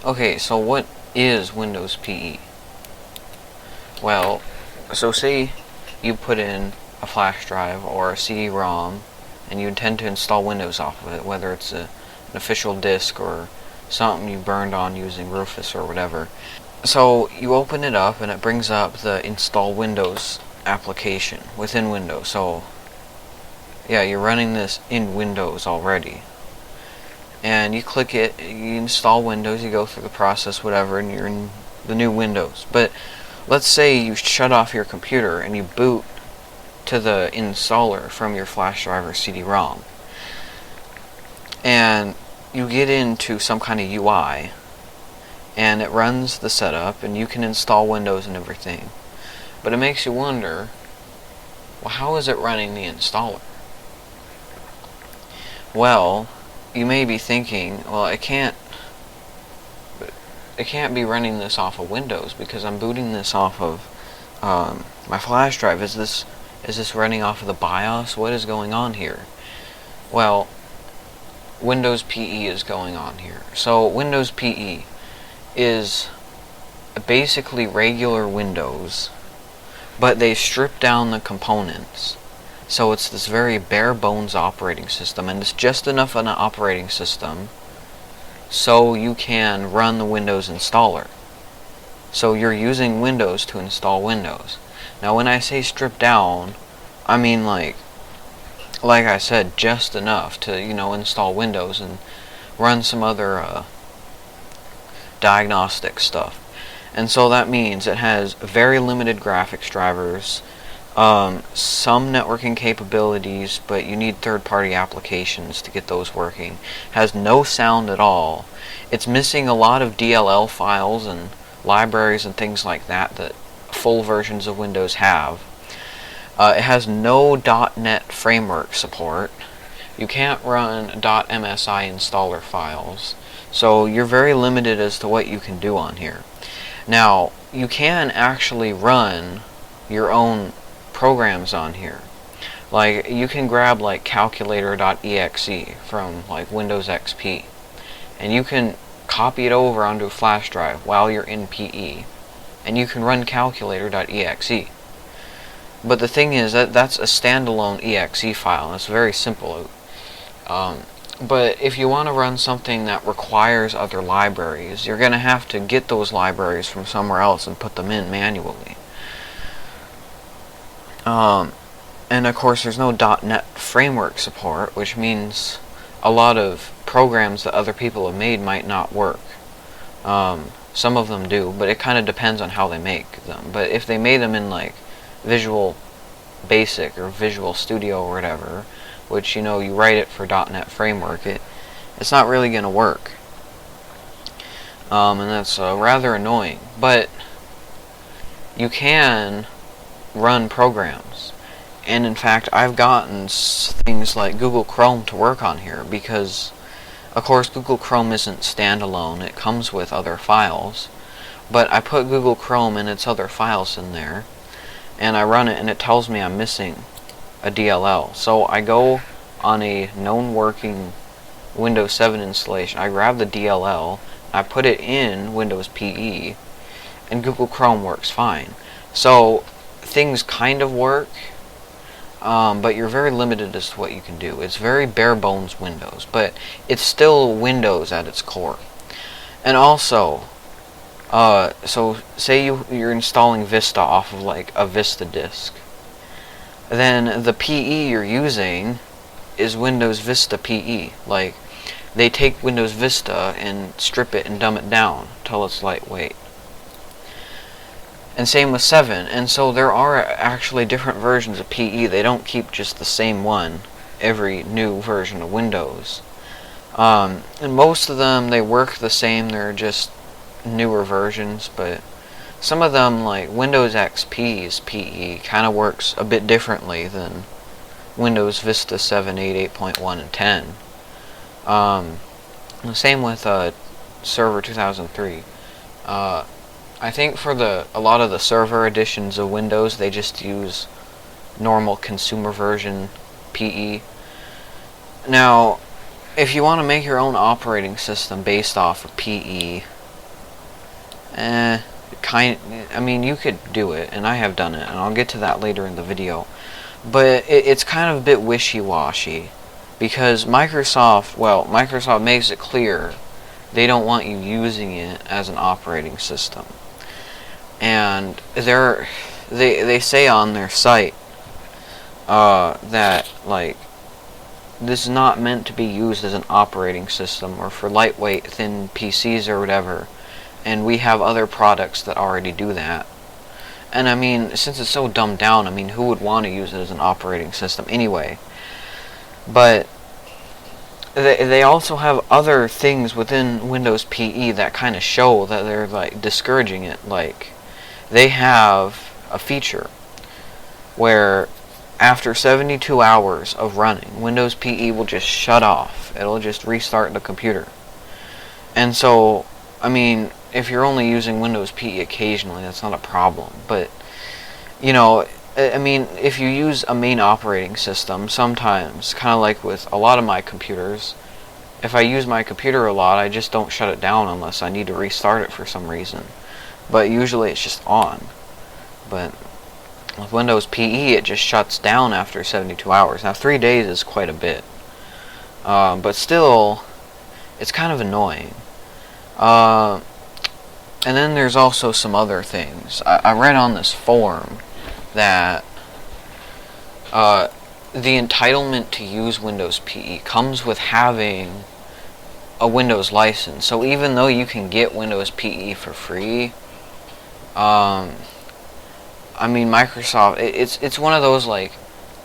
Okay, so what is Windows PE? Well, so say you put in a flash drive or a CD-ROM and you intend to install Windows off of it, whether it's an official disk or something you burned on using Rufus or whatever. So you open it up and it brings up the install Windows application within Windows. So yeah, you're running this in Windows already. And you click it, you install Windows, you go through the process, whatever, and you're in the new Windows. But let's say you shut off your computer and you boot to the installer from your flash drive or CD-ROM. And you get into some kind of UI, and it runs the setup, and you can install Windows and everything. But it makes you wonder, well, how is it running the installer? Well, you may be thinking, well, it can't be running this off of Windows because I'm booting this off of my flash drive. Is this running off of the BIOS? What is going on here? Well, Windows PE is going on here. So Windows PE is basically regular Windows, but they strip down the components. So it's this very bare bones operating system, and it's just enough of an operating system so you can run the Windows installer. So you're using Windows to install Windows. Now when I say strip down, I mean like I said, just enough to, install Windows and run some other diagnostic stuff. And so that means it has very limited graphics drivers, some networking capabilities, but you need third-party applications to get those working. Has no sound at all. It's missing a lot of DLL files and libraries and things like that full versions of Windows have. It has no .NET framework support. You can't run .msi installer files. So you're very limited as to what you can do on here. Now, you can actually run your own programs on here. Like, you can grab like calculator.exe from like Windows XP, and you can copy it over onto a flash drive while you're in PE, and you can run calculator.exe. But the thing is that that's a standalone exe file, and it's very simple. But if you want to run something that requires other libraries, you're going to have to get those libraries from somewhere else and put them in manually. And of course there's no .NET framework support, which means a lot of programs that other people have made might not work. Some of them do, but it kind of depends on how they make them. But if they made them in like Visual Basic or Visual Studio or whatever, which you write it for .NET framework, it's not really going to work. And that's rather annoying. But you can run programs, and in fact I've gotten things like Google Chrome to work on here, because of course Google Chrome isn't standalone, it comes with other files, but I put Google Chrome and its other files in there, and I run it and it tells me I'm missing a DLL. So I go on a known working Windows 7 installation, I grab the DLL, I put it in Windows PE, and Google Chrome works fine. So things kind of work, but you're very limited as to what you can do. It's very bare bones Windows, but it's still Windows at its core. And also, so say you're installing Vista off of like a Vista disk, then the PE you're using is Windows Vista PE. Like, they take Windows Vista and strip it and dumb it down till it's lightweight. And same with 7. And so there are actually different versions of PE. They don't keep just the same one every new version of Windows. And most of them, they work the same. They're just newer versions. But some of them, like Windows XP's PE, kind of works a bit differently than Windows Vista 7, 8, 8.1, and 10. The same with Server 2003. I think for a lot of the server editions of Windows, they just use normal consumer version PE. Now, if you want to make your own operating system based off of PE, I mean, you could do it, and I have done it, and I'll get to that later in the video. But it's kind of a bit wishy-washy, because Microsoft makes it clear they don't want you using it as an operating system. And they say on their site that, like, this is not meant to be used as an operating system or for lightweight, thin PCs or whatever. And we have other products that already do that. And I mean, since it's so dumbed down, I mean, who would want to use it as an operating system anyway? But they also have other things within Windows PE that kind of show that they're, like, discouraging it. Like, they have a feature where after 72 hours of running, Windows PE will just shut off. It'll just restart the computer. And so, I mean, if you're only using Windows PE occasionally, that's not a problem. But, you know, I mean, if you use a main operating system, sometimes, kind of like with a lot of my computers, if I use my computer a lot, I just don't shut it down unless I need to restart it for some reason. But usually it's just on. But with Windows PE, it just shuts down after 72 hours. Now, 3 days is quite a bit. But still, it's kind of annoying. And then there's also some other things. I read on this forum that the entitlement to use Windows PE comes with having a Windows license. So even though you can get Windows PE for free, I mean, Microsoft, it's one of those, like,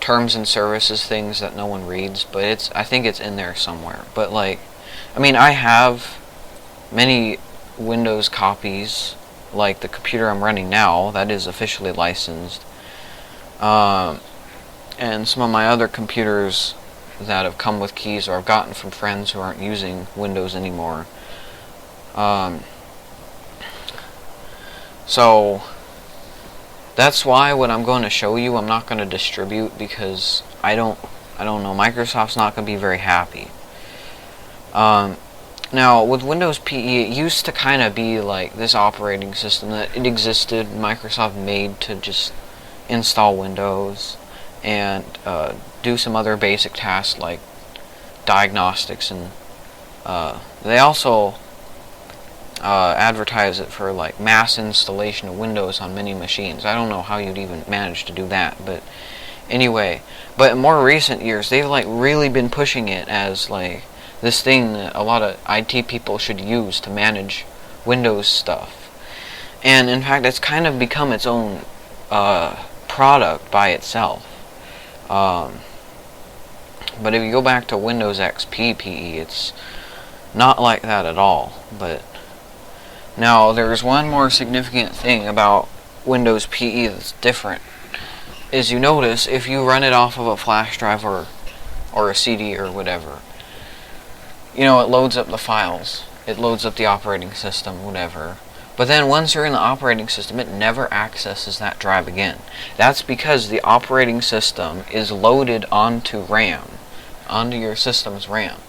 terms and services things that no one reads, but I think it's in there somewhere. But, like, I mean, I have many Windows copies, like the computer I'm running now, that is officially licensed, and some of my other computers that have come with keys or I've gotten from friends who aren't using Windows anymore. So that's why what I'm going to show you I'm not going to distribute, because I don't know, Microsoft's not going to be very happy. Now, with Windows PE, it used to kind of be like this operating system that it existed, Microsoft made to just install Windows and do some other basic tasks like diagnostics, and they also advertise it for, like, mass installation of Windows on many machines. I don't know how you'd even manage to do that, but anyway. But in more recent years, they've, like, really been pushing it as, like, this thing that a lot of IT people should use to manage Windows stuff. And in fact, it's kind of become its own product by itself. But if you go back to Windows XP PE, it's not like that at all. But now, there's one more significant thing about Windows PE that's different. Is you notice, if you run it off of a flash drive or a CD or whatever, you know, it loads up the files. It loads up the operating system, whatever. But then once you're in the operating system, it never accesses that drive again. That's because the operating system is loaded onto RAM, onto your system's RAM.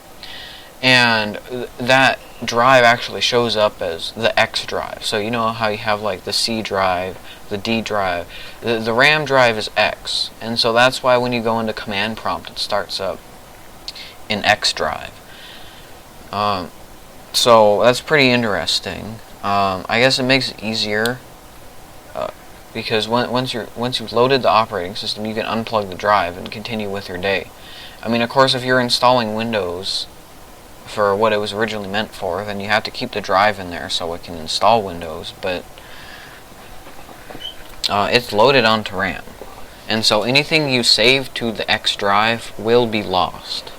And that drive actually shows up as the X drive. So you know how you have, like, the C drive, the D drive. The RAM drive is X. And so that's why when you go into command prompt, it starts up in X drive. So that's pretty interesting. I guess it makes it easier because once you've loaded the operating system, you can unplug the drive and continue with your day. I mean, of course, if you're installing Windows for what it was originally meant for, then you have to keep the drive in there so it can install Windows, but it's loaded onto RAM. And so anything you save to the X drive will be lost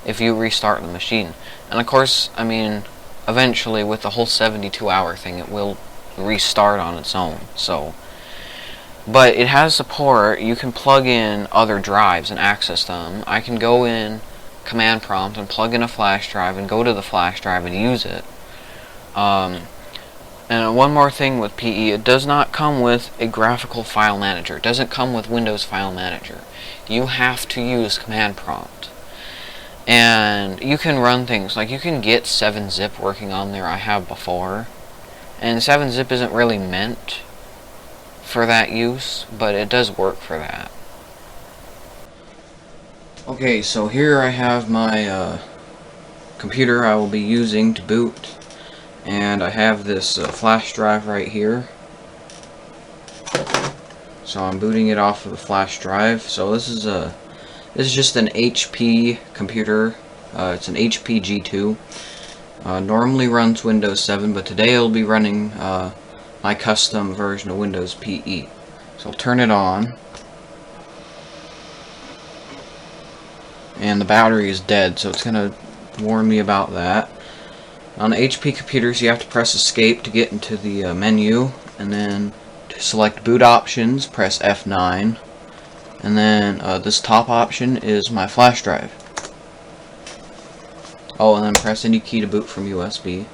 if you restart the machine. And of course, I mean, eventually with the whole 72-hour thing, it will restart on its own. So, but it has support. You can plug in other drives and access them. I can go in command prompt and plug in a flash drive and go to the flash drive and use it. And one more thing with PE, it does not come with a graphical file manager. It doesn't come with Windows File Manager. You have to use command prompt. And you can run things, like you can get 7-zip working on there. I have before. And 7-zip isn't really meant for that use, but it does work for that. Okay, so here I have my computer I will be using to boot, and I have this flash drive right here. So I'm booting it off of the flash drive. So this is just an HP computer. It's an HP G2. Normally runs Windows 7, but today it'll be running my custom version of Windows PE. So I'll turn it on. And the battery is dead, so it's going to warn me about that. On HP computers, you have to press Escape to get into the menu, and then to select boot options, press F9. And then this top option is my flash drive. Oh, and then press any key to boot from USB.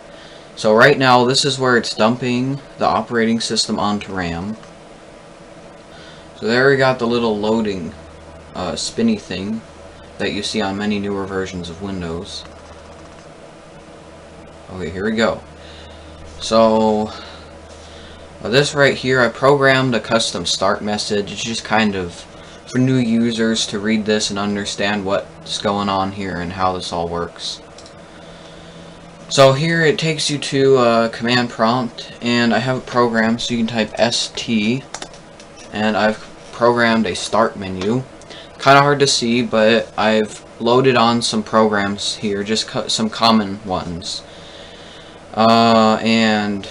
So right now, this is where it's dumping the operating system onto RAM. So there we got the little loading spinny thing that you see on many newer versions of Windows. Okay, here we go. So this right here, I programmed a custom start message. It's just kind of for new users to read this and understand what's going on here and how this all works. So here it takes you to a command prompt, and I have a program, so you can type ST, and I've programmed a start menu. Kind of hard to see, but I've loaded on some programs here, just some common ones. And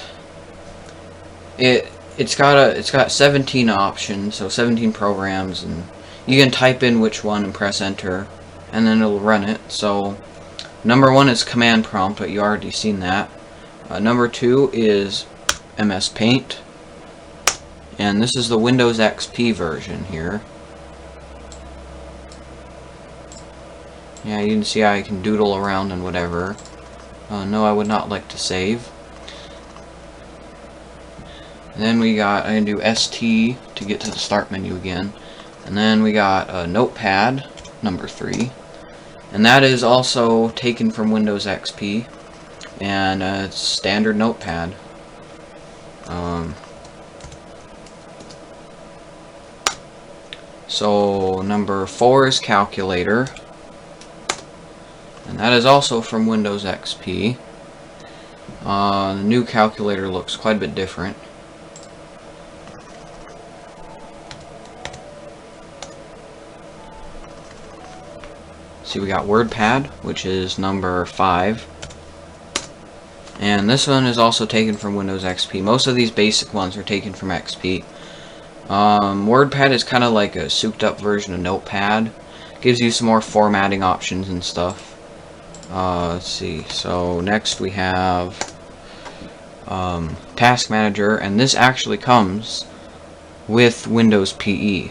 it's got 17 options, so 17 programs, and you can type in which one and press enter, and then it'll run it. So number 1 is command prompt, but you already seen that. Number 2 is MS Paint, and this is the Windows XP version here. Yeah, you can see I can doodle around and whatever. No, I would not like to save. And then we got, I can do ST to get to the start menu again. And then we got Notepad, number 3. And that is also taken from Windows XP. And it's standard Notepad. So number 4 is Calculator. And that is also from Windows XP. The new calculator looks quite a bit different. See, we got WordPad, which is number 5. And this one is also taken from Windows XP. Most of these basic ones are taken from XP. WordPad is kind of like a souped up version of Notepad. Gives you some more formatting options and stuff. Let's see, so next we have Task Manager, and this actually comes with Windows PE.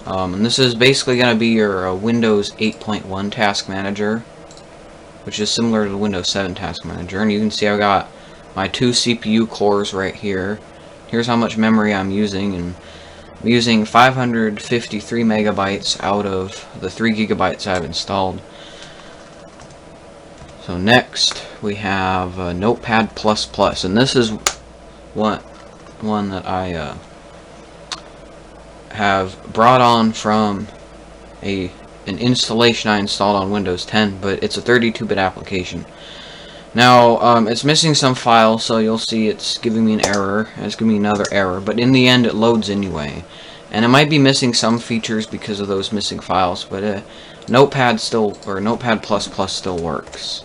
And this is basically going to be your Windows 8.1 Task Manager, which is similar to the Windows 7 Task Manager. And you can see I've got my 2 CPU cores right here. Here's how much memory I'm using, and I'm using 553 megabytes out of the 3 gigabytes I've installed. So next we have Notepad++, and this is one that I have brought on from an installation I installed on Windows 10, but it's a 32-bit application. Now it's missing some files, so you'll see it's giving me an error. It's giving me another error, but in the end it loads anyway. And it might be missing some features because of those missing files, but Notepad Notepad++ still works.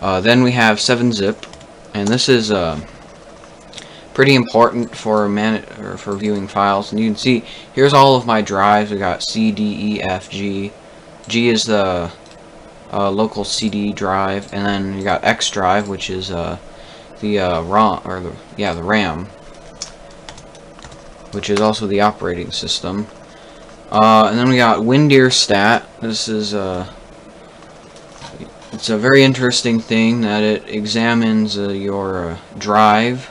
Then we have 7-zip, and this is pretty important for for viewing files. And you can see here's all of my drives. We got C, D, E, F, G. G is the local CD drive, and then you got X drive, which is the RAM, which is also the operating system. And then we got WinDearStat. This is it's a very interesting thing that it examines your drive,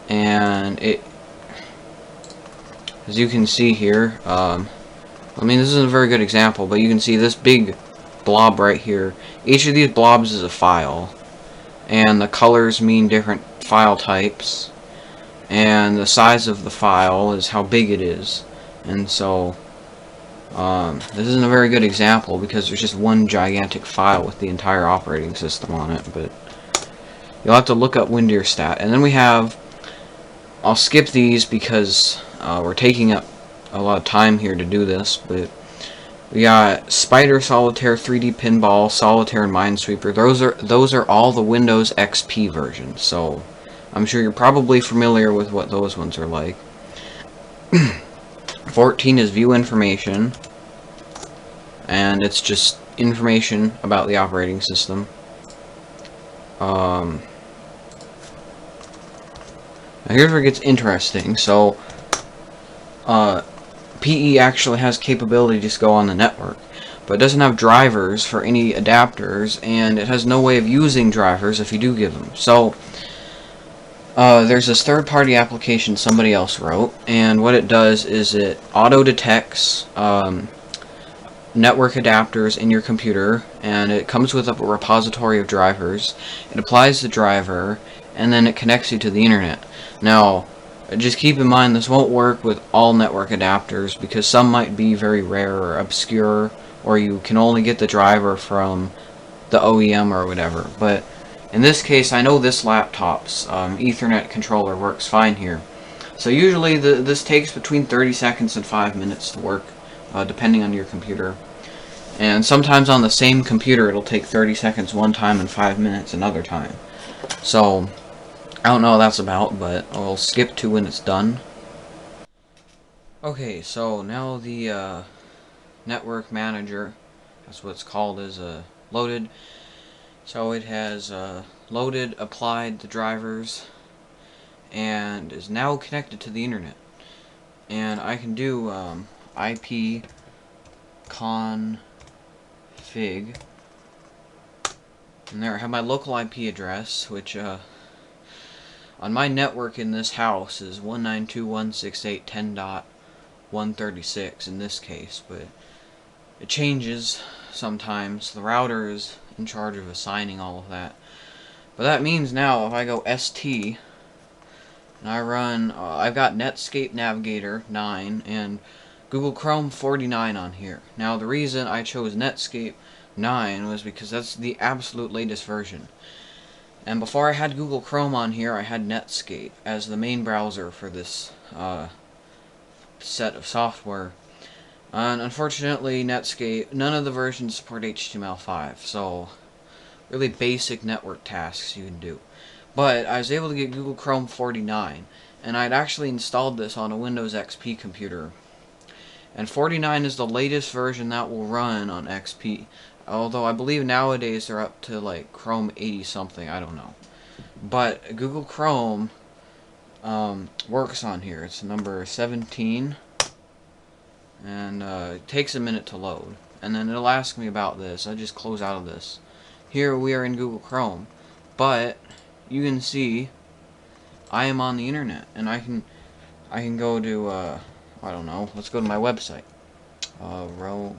and it, as you can see here, I mean, this isn't a very good example, but you can see this big blob right here. Each of these blobs is a file, and the colors mean different file types, and the size of the file is how big it is. And so this isn't a very good example because there's just one gigantic file with the entire operating system on it, but you'll have to look up WinDearStat. And then we have, I'll skip these because we're taking up a lot of time here to do this, but we got Spider, Solitaire, 3D Pinball, Solitaire, and Minesweeper. Those are all the Windows XP versions, so I'm sure you're probably familiar with what those ones are like. 14 is View Information, and it's just information about the operating system. Now here's where it gets interesting. So, PE actually has capability to just go on the network, but it doesn't have drivers for any adapters, and it has no way of using drivers if you do give them. So, there's this third-party application somebody else wrote, and what it does is it auto-detects network adapters in your computer, and it comes with a repository of drivers. It applies the driver, and then it connects you to the internet. Now, just keep in mind this won't work with all network adapters because some might be very rare or obscure, or you can only get the driver from the OEM or whatever. But in this case, I know this laptop's Ethernet controller works fine here. So usually this takes between 30 seconds and 5 minutes to work, depending on your computer. And sometimes on the same computer it'll take 30 seconds one time and 5 minutes another time. So I don't know what that's about, but I'll skip to when it's done. Okay, so now the network manager, that's what it's called, is loaded. So it has loaded, applied the drivers, and is now connected to the internet. And I can do IP config, and there I have my local IP address, which on my network in this house is 192.168.10.136 in this case, but it changes sometimes. The router is in charge of assigning all of that. But that means now if I go ST and I run, I've got Netscape Navigator 9 and Google Chrome 49 on here. Now the reason I chose Netscape 9 was because that's the absolute latest version. And before I had Google Chrome on here, I had Netscape as the main browser for this set of software. And unfortunately, Netscape, none of the versions support HTML5, so really basic network tasks you can do. But I was able to get Google Chrome 49, and I'd actually installed this on a Windows XP computer. And 49 is the latest version that will run on XP. Although I believe nowadays they're up to like Chrome 80 something, I don't know. But Google Chrome works on here. It's number 17. And it takes a minute to load. And then it'll ask me about this. I just close out of this. Here we are in Google Chrome. But you can see I am on the internet. And I can go to, I don't know, let's go to my website. RomeoCat.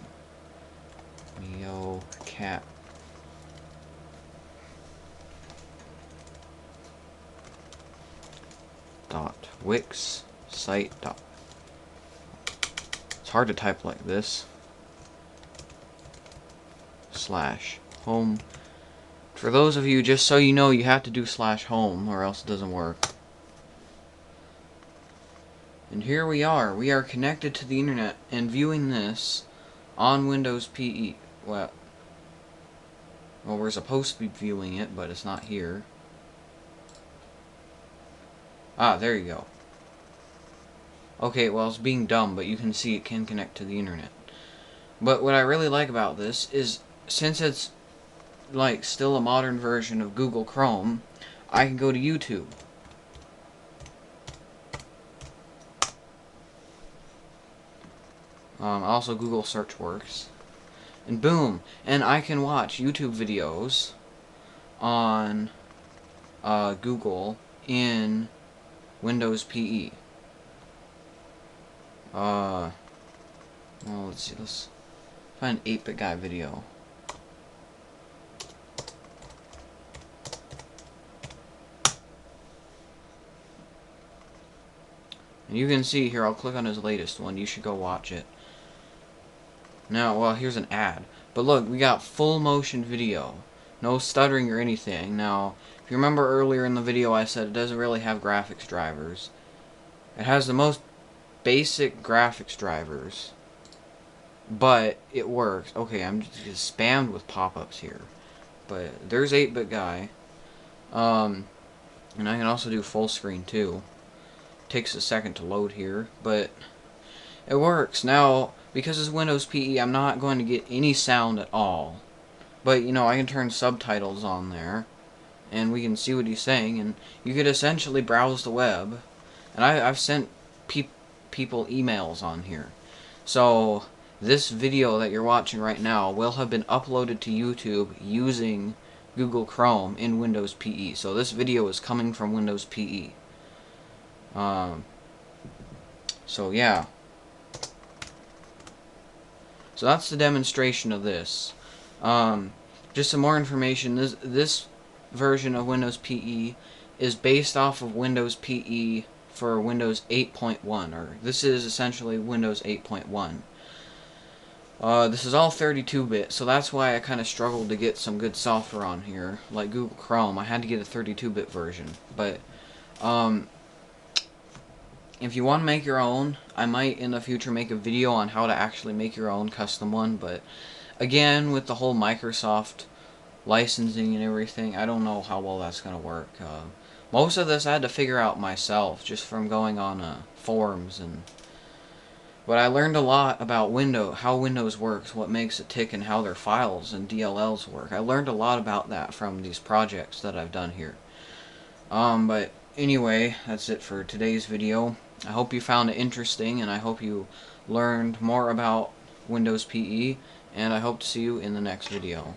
.wix site. It's hard to type like this. /home. For those of you, just so you know, you have to do /home or else it doesn't work. And here we are. We are connected to the internet and viewing this on Windows PE. Well, we're supposed to be viewing it, but it's not here. Ah, there you go. Okay, well, it's being dumb, but you can see it can connect to the internet. But what I really like about this is, since it's like still a modern version of Google Chrome, I can go to YouTube. Also Google search works. And boom, and I can watch YouTube videos on Google in Windows PE. Well, let's see, let's find an 8-bit guy video. And you can see here, I'll click on his latest one. You should go watch it. Now, well, here's an ad. But look, we got full motion video. No stuttering or anything. Now, if you remember earlier in the video I said it doesn't really have graphics drivers. It has the most basic graphics drivers. But it works. Okay, I'm just spammed with pop-ups here. But there's 8-bit guy. And I can also do full screen too. Takes a second to load here, but it works. Now, because it's Windows PE, I'm not going to get any sound at all. But, you know, I can turn subtitles on there, and we can see what he's saying, and you could essentially browse the web. And I've sent people emails on here. So, this video that you're watching right now will have been uploaded to YouTube using Google Chrome in Windows PE. So this video is coming from Windows PE. So yeah. So that's the demonstration of this. Just some more information. This version of Windows PE is based off of Windows PE for Windows 8.1, or this is essentially Windows 8.1. This is all 32-bit, so that's why I kind of struggled to get some good software on here, like Google Chrome. I had to get a 32-bit version, but if you want to make your own, I might in the future make a video on how to actually make your own custom one, but again, with the whole Microsoft licensing and everything, I don't know how well that's going to work. Most of this I had to figure out myself, just from going on forums, but I learned a lot about how Windows works, what makes it tick, and how their files and DLLs work. I learned a lot about that from these projects that I've done here. But anyway, that's it for today's video. I hope you found it interesting, and I hope you learned more about Windows PE, and I hope to see you in the next video.